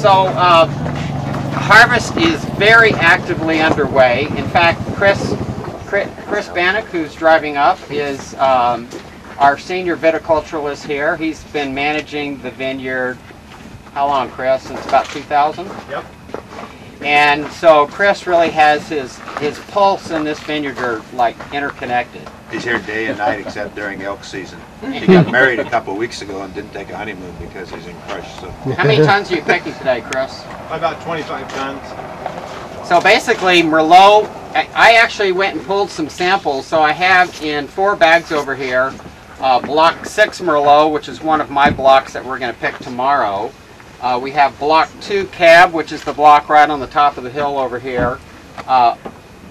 So harvest is very actively underway. In fact, Chris Bannock, who's driving up, is our senior viticulturalist here. He's been managing the vineyard, how long, Chris? Since about 2000? Yep. And so Chris really has his pulse in this vineyard are like interconnected. He's here day and night except during elk season. He got married a couple of weeks ago and didn't take a honeymoon because he's in crush. So. How many tons are you picking today, Chris? About 25 tons. So basically Merlot, I actually went and pulled some samples. So I have in 4 bags over here, block 6 Merlot, which is one of my blocks that we're going to pick tomorrow. We have block 2 Cab, which is the block right on the top of the hill over here.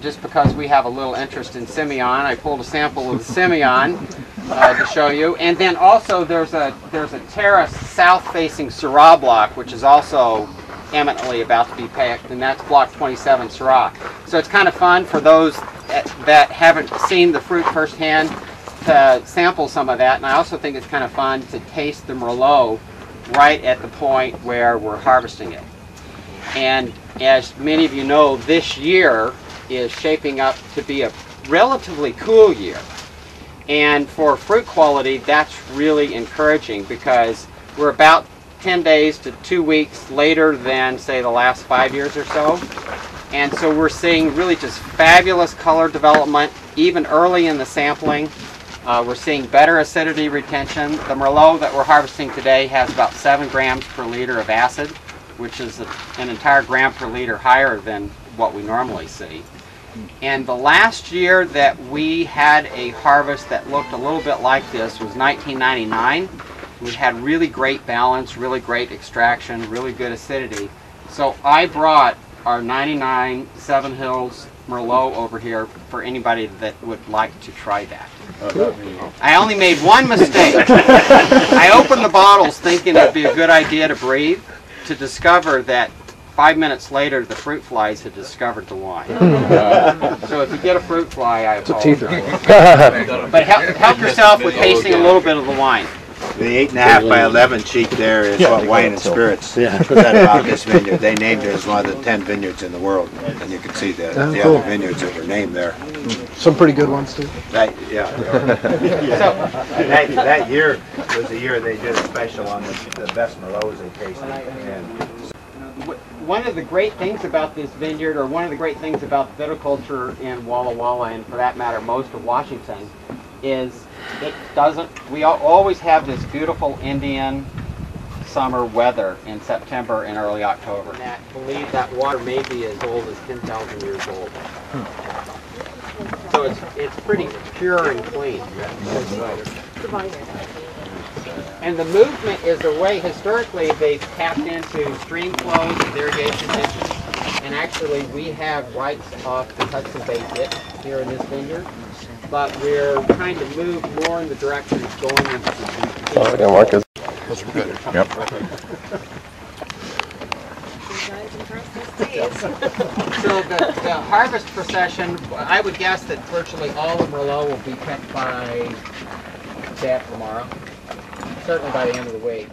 Just because we have a little interest in Simeon, I pulled a sample of the Simeon to show you. And then also there's a terrace south-facing Syrah block, which is also eminently about to be picked, and that's block 27 Syrah. So it's kind of fun for those that haven't seen the fruit firsthand to sample some of that. And I also think it's kind of fun to taste the Merlot right at the point where we're harvesting it. And as many of you know, this year is shaping up to be a relatively cool year. And for fruit quality, that's really encouraging because we're about 10 days to 2 weeks later than, say, the last 5 years or so. And so we're seeing really just fabulous color development, even early in the sampling. We're seeing better acidity retention. The Merlot that we're harvesting today has about 7 grams per liter of acid, which is an entire gram per liter higher than what we normally see. And the last year that we had a harvest that looked a little bit like this was 1999. We had really great balance, really great extraction, really good acidity. So I brought our 99 Seven Hills Merlot over here for anybody that would like to try that. I only made one mistake. I opened the bottles thinking it'd be a good idea to breathe, to discover that 5 minutes later the fruit flies had discovered the wine. So if you get a fruit fly, I apologize. But help yourself with tasting a little bit of the wine. The 8.5 by 11 sheet there is what Wine and Spirits said about this vineyard. They named it as one of the 10 vineyards in the world, and you can see the other vineyards that were named there. Some pretty good ones too. That year was the year they did a special on the best Merlots they tasted. And one of the great things about this vineyard, or one of the great things about viticulture in Walla Walla, and for that matter most of Washington, is we always have this beautiful Indian summer weather in September and early October. And I believe that water may be as old as 10,000 years old. So it's pretty pure and clean. And the movement is a way, historically, they've tapped into stream flows and irrigation ditches. And actually, we have rights off the Hudson Bay Ditch here in this vineyard. But we're trying to move more in the direction of going into the Oh, yeah, Marcus. Those are good. Yep. So the harvest procession, I would guess that virtually all the Merlot will be picked by day after tomorrow. Certainly by the end of the week.